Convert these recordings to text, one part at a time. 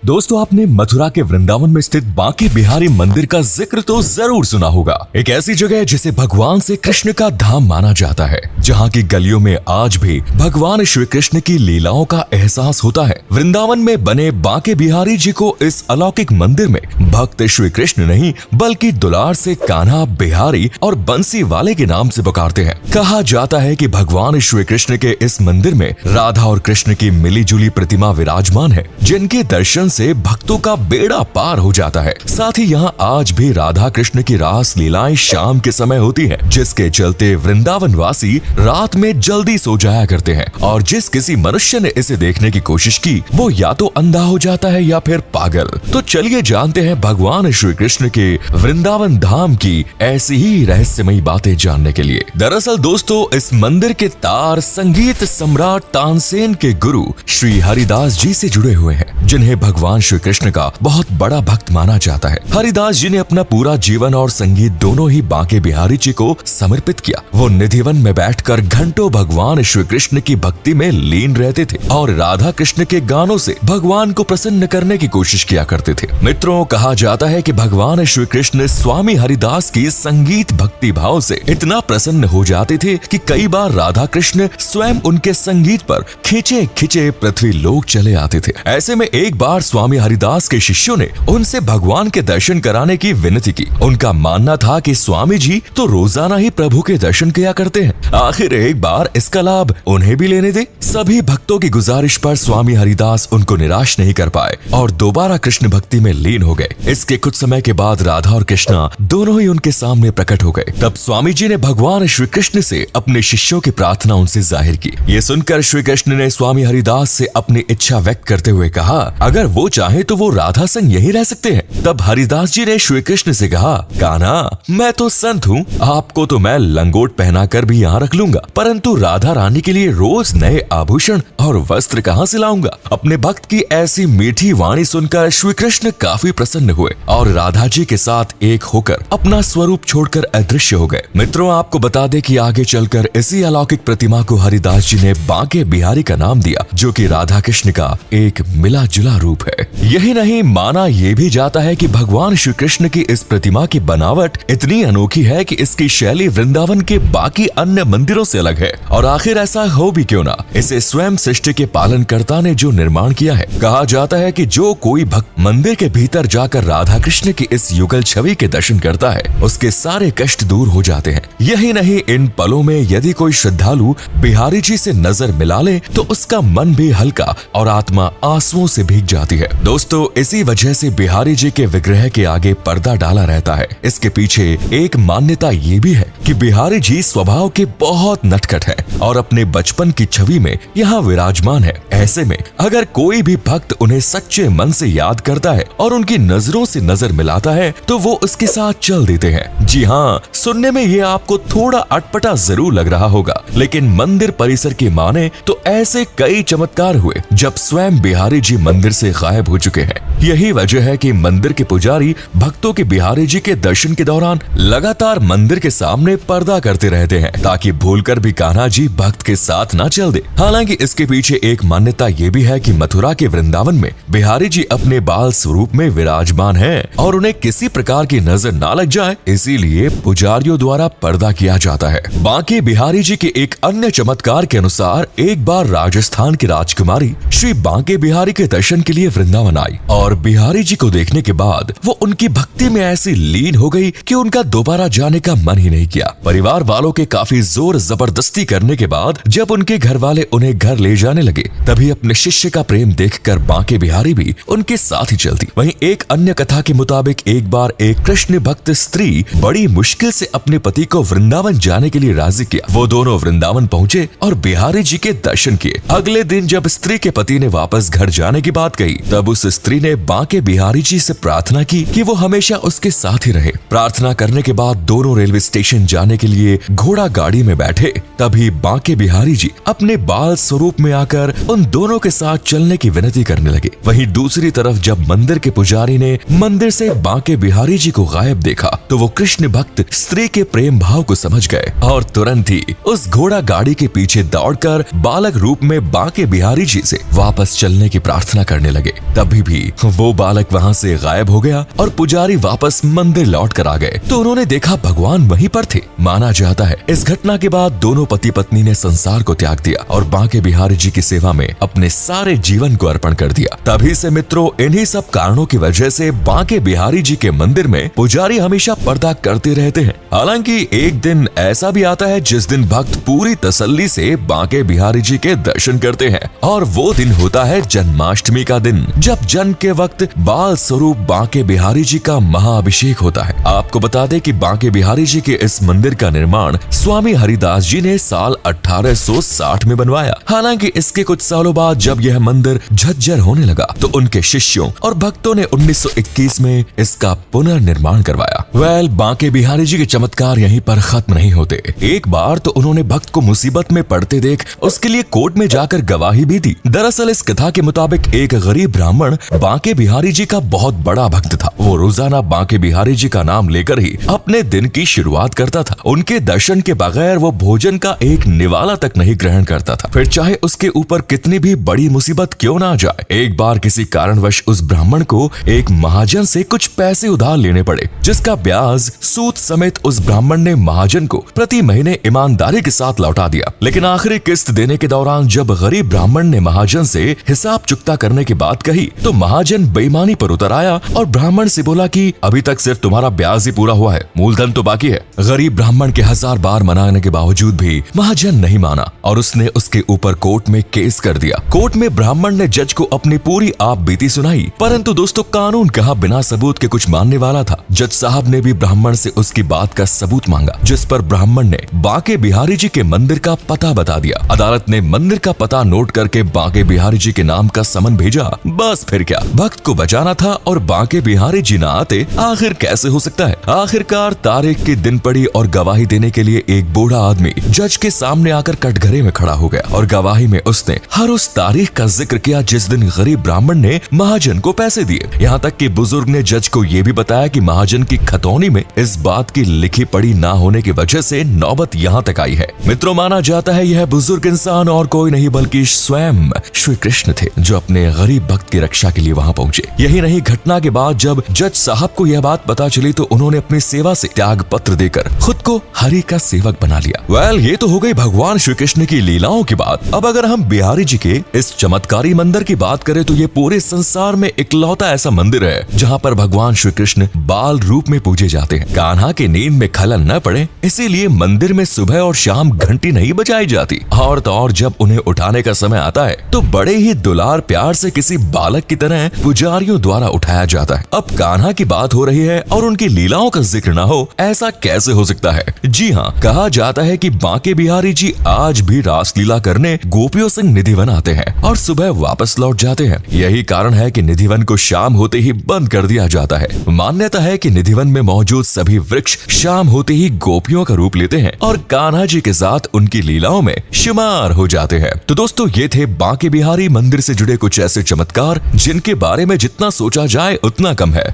दोस्तों, आपने मथुरा के वृंदावन में स्थित बांके बिहारी मंदिर का जिक्र तो जरूर सुना होगा। एक ऐसी जगह है जिसे भगवान से कृष्ण का धाम माना जाता है, जहाँ की गलियों में आज भी भगवान श्री कृष्ण की लीलाओं का एहसास होता है। वृंदावन में बने बांके बिहारी जी को इस अलौकिक मंदिर में भक्त श्री कृष्ण नहीं बल्कि दुलार से कान्हा, बिहारी और बंसी वाले के नाम से पुकारते हैं। कहा जाता है कि भगवान श्री कृष्ण के इस मंदिर में राधा और कृष्ण की मिली जुली प्रतिमा विराजमान है, जिनके दर्शन से भक्तों का बेड़ा पार हो जाता है। साथ ही यहाँ आज भी राधा कृष्ण की रास लीलाएं शाम के समय होती हैं, जिसके चलते वृंदावन वासी रात में जल्दी सो जाया करते हैं और जिस किसी मनुष्य ने इसे देखने की कोशिश की वो या तो अंधा हो जाता है या फिर पागल। तो चलिए जानते हैं भगवान श्री कृष्ण के वृंदावन धाम की ऐसी ही रहस्यमयी बातें जानने के लिए। दरअसल दोस्तों, इस मंदिर के तार संगीत सम्राट तानसेन के गुरु श्री हरिदास जी से जुड़े हुए हैं, जिन्हें भगवान श्री कृष्ण का बहुत बड़ा भक्त माना जाता है। हरिदास जी ने अपना पूरा जीवन और संगीत दोनों ही बांके बिहारी जी को समर्पित किया। वो निधिवन में बैठकर घंटों भगवान श्री कृष्ण की भक्ति में लीन रहते थे और राधा कृष्ण के गानों से भगवान को प्रसन्न करने की कोशिश किया करते थे। मित्रों, कहा जाता है कि भगवान श्री कृष्ण स्वामी हरिदास की संगीत भक्ति भाव से इतना प्रसन्न हो जाते थे कि कई बार राधा कृष्ण स्वयं उनके संगीत पर खिंचे खिंचे पृथ्वी लोक चले आते थे। ऐसे में एक बार स्वामी हरिदास के शिष्यों ने उनसे भगवान के दर्शन कराने की विनती की। उनका मानना था कि स्वामी जी तो रोजाना ही प्रभु के दर्शन किया करते हैं, आखिर एक बार इसका लाभ उन्हें भी लेने दे। सभी भक्तों की गुजारिश पर स्वामी हरिदास उनको निराश नहीं कर पाए और दोबारा कृष्ण भक्ति में लीन हो गए। इसके कुछ समय के बाद राधा और कृष्णा दोनों ही उनके सामने प्रकट हो गए। तब स्वामी जी ने भगवान श्री कृष्ण से अपने शिष्यों की प्रार्थना उनसे जाहिर की। ये सुनकर श्री कृष्ण ने स्वामी हरिदास से अपनी इच्छा व्यक्त करते हुए कहा, अगर वो चाहे तो वो राधा संग यहीं रह सकते हैं। तब हरिदास जी ने श्री कृष्ण से कहा, कान्हा, मैं तो संत हूँ, आपको तो मैं लंगोट पहना कर भी यहाँ रख लूंगा, परंतु राधा रानी के लिए रोज नए आभूषण और वस्त्र कहाँ से लाऊंगा। अपने भक्त की ऐसी मीठी वाणी सुनकर श्री कृष्ण काफी प्रसन्न हुए और राधा जी के साथ एक होकर अपना स्वरूप छोड़कर अदृश्य हो गए। मित्रों, आपको बता दें कि आगे चलकर इसी अलौकिक प्रतिमा को हरिदास जी ने बांके बिहारी का नाम दिया, जो कि राधा कृष्ण का एक मिला जुला रूप है। यही नहीं, माना ये भी जाता है कि भगवान श्री कृष्ण की इस प्रतिमा की बनावट इतनी अनोखी है कि इसकी शैली वृंदावन के बाकी अन्य मंदिरों से अलग है। और आखिर ऐसा हो भी क्यों ना, इसे स्वयं सृष्टि के पालनकर्ता ने जो निर्माण किया है। कहा जाता है कि जो कोई भक्त मंदिर के भीतर जाकर राधा कृष्ण की इस युगल छवि के दर्शन करता है, उसके सारे कष्ट दूर हो जाते हैं। यही नहीं, इन पलों में यदि कोई श्रद्धालु बिहारी जी से नजर मिला ले तो उसका मन भी हल्का और आत्मा आंसुओं से भीग जाती है। दोस्तों, इसी वजह से बिहारी जी के विग्रह के आगे पर्दा डाला रहता है। इसके पीछे एक मान्यता ये भी है कि बिहारी जी स्वभाव के बहुत नटखट है और अपने बचपन की छवि में यहाँ विराजमान है। ऐसे में अगर कोई भी भक्त उन्हें सच्चे मन से याद करता है और उनकी नजरों से नजर मिलाता है तो वो उसके साथ चल देते हैं। जी हाँ, सुनने में ये आपको थोड़ा अटपटा जरूर लग रहा होगा, लेकिन मंदिर परिसर की माने तो ऐसे कई चमत्कार हुए जब स्वयं बिहारी जी मंदिर से गायब हो चुके हैं। यही वजह है कि मंदिर के पुजारी भक्तों के बिहारी जी के दर्शन के दौरान लगातार मंदिर के सामने पर्दा करते रहते हैं, ताकि भूलकर भी कान्हा जी भक्त के साथ ना चल दे। हालांकि इसके पीछे एक मान्यता ये भी है कि मथुरा के वृंदावन में बिहारी जी अपने बाल स्वरूप में विराजमान हैं और उन्हें किसी प्रकार की नजर ना लग जाए, इसीलिए पुजारियों द्वारा पर्दा किया जाता है। बांके बिहारी जी के एक अन्य चमत्कार के अनुसार एक बार राजस्थान की राजकुमारी श्री बांके बिहारी के दर्शन के लिए वृंदावन आई और बिहारी जी को देखने के बाद वो उनकी भक्ति में ऐसी लीन हो गई कि उनका दोबारा जाने का मन ही नहीं किया। परिवार वालों के काफी जोर जबरदस्ती करने के बाद जब उनके घर वाले उन्हें घर ले जाने लगे, तभी अपने शिष्य का प्रेम देखकर बांके बिहारी भी उनके साथ ही चलती। वहीं एक अन्य कथा के मुताबिक एक बार एक कृष्ण भक्त स्त्री बड़ी मुश्किल से अपने पति को वृंदावन जाने के लिए राजी किया। वो दोनों वृंदावन पहुँचे और बिहारी जी के दर्शन किए। अगले दिन जब स्त्री के पति ने वापस घर जाने की बात कही, तब उस स्त्री ने बांके बिहारी जी से प्रार्थना की कि वो हमेशा उसके साथ ही रहे। प्रार्थना करने के बाद दोनों रेलवे स्टेशन जाने के लिए घोड़ा गाड़ी में बैठे। तभी बांके बिहारी जी अपने बाल स्वरूप में आकर उन दोनों के साथ चलने की विनती करने लगे। वहीं दूसरी तरफ जब मंदिर के पुजारी ने मंदिर से बांके बिहारी जी को गायब देखा, तो वो कृष्ण भक्त स्त्री के प्रेम भाव को समझ गए और तुरंत ही उस घोड़ा गाड़ी के पीछे दौड़कर बालक रूप में बांके बिहारी जी से वापस चलने की प्रार्थना करने लगे। तभी भी वो बालक वहाँ से गायब हो गया और पुजारी वापस मंदिर लौट कर आ गए तो उन्होंने देखा भगवान वहीं पर थे। माना जाता है इस घटना के बाद दोनों पति पत्नी ने संसार को त्याग दिया और बांके बिहारी जी की सेवा में अपने सारे जीवन को अर्पण कर दिया। तभी से मित्रों इन्हीं सब कारणों की वजह से बांके बिहारी जी के मंदिर में पुजारी हमेशा पर्दा करते रहते हैं। हालांकि एक दिन ऐसा भी आता है जिस दिन भक्त पूरी तसल्ली से बांके बिहारी जी के दर्शन करते हैं और वो दिन होता है जन्माष्टमी का दिन, जब जन्म के वक्त बाल स्वरूप बांके बिहारी जी का महाअभिषेक होता है। आपको बता दें कि बांके बिहारी जी के इस मंदिर का निर्माण स्वामी हरिदास जी ने साल 1860 में बनवाया। हालांकि इसके कुछ सालों बाद जब यह मंदिर झज्जर होने लगा तो उनके शिष्यों और भक्तों ने 1921 में इसका पुनर्निर्माण करवाया। बांके बिहारी जी के चमत्कार यहीं पर खत्म नहीं होते। एक बार तो उन्होंने भक्त को मुसीबत में पड़ते देख उसके लिए कोर्ट में जाकर गवाही भी दी। दरअसल इस कथा के मुताबिक एक गरीब ब्राह्मण बांके बिहारी जी का बहुत बड़ा भक्त था। वो रोजाना बांके बिहारी जी का नाम लेकर ही अपने दिन की शुरुआत करता था। उनके दर्शन के बगैर वो भोजन का एक निवाला तक नहीं ग्रहण करता था, फिर चाहे उसके ऊपर कितनी भी बड़ी मुसीबत क्यों ना आ जाए। एक बार किसी कारणवश उस ब्राह्मण को एक महाजन से कुछ पैसे उधार लेने पड़े, जिसका ब्याज सूद समेत उस ब्राह्मण ने महाजन को प्रति महीने ईमानदारी के साथ लौटा दिया। लेकिन आखिरी किस्त देने के दौरान जब गरीब ब्राह्मण ने महाजन से हिसाब चुकता करने की बात कही तो महाजन बेईमानी पर उतर आया और ब्राह्मण से बोला कि अभी तक सिर्फ तुम्हारा ब्याज ही पूरा हुआ है, मूलधन तो बाकी है। गरीब ब्राह्मण के 1000 बार मनाने के बावजूद भी महाजन नहीं माना और उसने उसके ऊपर कोर्ट में केस कर दिया। कोर्ट में ब्राह्मण ने जज को अपनी पूरी आप बीती सुनाई, परंतु दोस्तों कानून कहा बिना सबूत के कुछ मानने वाला था। जज साहब ने भी ब्राह्मण से उसकी बात का सबूत मांगा, जिस पर ब्राह्मण ने बांके बिहारी जी के मंदिर का पता बता दिया। अदालत ने मंदिर का पता नोट करके बांके बिहारी जी के नाम का समन भेजा। बस फिर क्या, भक्त को बचाना था और बांके बिहारी जी ना आते आखिर कैसे हो सकता है। आखिरकार तारीख की दिन पड़ी और गवाही देने के लिए एक बूढ़ा आदमी जज के सामने आकर कटघरे में खड़ा हो गया और गवाही में उसने हर उस तारीख का जिक्र किया जिस दिन गरीब ब्राह्मण ने महाजन को पैसे दिए। यहाँ तक कि बुजुर्ग ने जज को ये भी बताया कि महाजन की खतौनी में इस बात की लिखी पढ़ी ना होने की वजह से नौबत यहाँ तक आई है। मित्रों माना जाता है यह बुजुर्ग इंसान और कोई नहीं बल्कि स्वयं श्री कृष्ण थे, जो अपने गरीब भक्त की रक्षा के लिए वहाँ पहुँचे। यही नहीं, घटना के बाद जब जज साहब को यह बात पता चली तो उन्होंने अपनी सेवा से त्याग पत्र देकर खुद को हरि का सेवक बना लिया। ये तो हो गई भगवान श्री कृष्ण की लीलाओं की बात। अब अगर हम बिहारी जी के इस चमत्कारी मंदिर की बात करें तो ये पूरे संसार में इकलौता ऐसा मंदिर है जहाँ पर भगवान श्री कृष्ण बाल रूप में पूजे जाते हैं। कान्हा की नींद में खलल न पड़े इसीलिए मंदिर में सुबह और शाम घंटी नहीं बजाई जाती, और तो और जब उन्हें उठाने का समय आता है तो बड़े ही दुलार प्यार से किसी बालक की तरह पुजारियों द्वारा उठाया जाता है। अब कान्हा की बात हो रही है और उनकी लीलाओं का जिक्र न हो, ऐसा कैसे हो सकता है। जी हाँ, कहा जाता है कि बांके बिहारी जी आज भी रासलीला करने गोपियों से निधिवन आते हैं और सुबह वापस लौट जाते हैं। यही कारण है कि निधिवन को शाम होते ही बंद कर दिया जाता है। मान्यता है कि निधिवन में मौजूद सभी वृक्ष शाम होते ही गोपियों का रूप लेते हैं और कान्हा जी के साथ उनकी लीलाओं में शुमार हो जाते हैं। तो दोस्तों ये थे बांके बिहारी मंदिर से जुड़े कुछ ऐसे चमत्कार जिनके बारे में जितना सोचा जाए उतना कम है।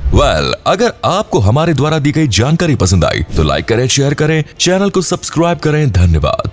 अगर आपको हमारे द्वारा दी गई जानकारी पसंद आई तो लाइक करें, शेयर करें, चैनल को सब्सक्राइब करें। धन्यवाद।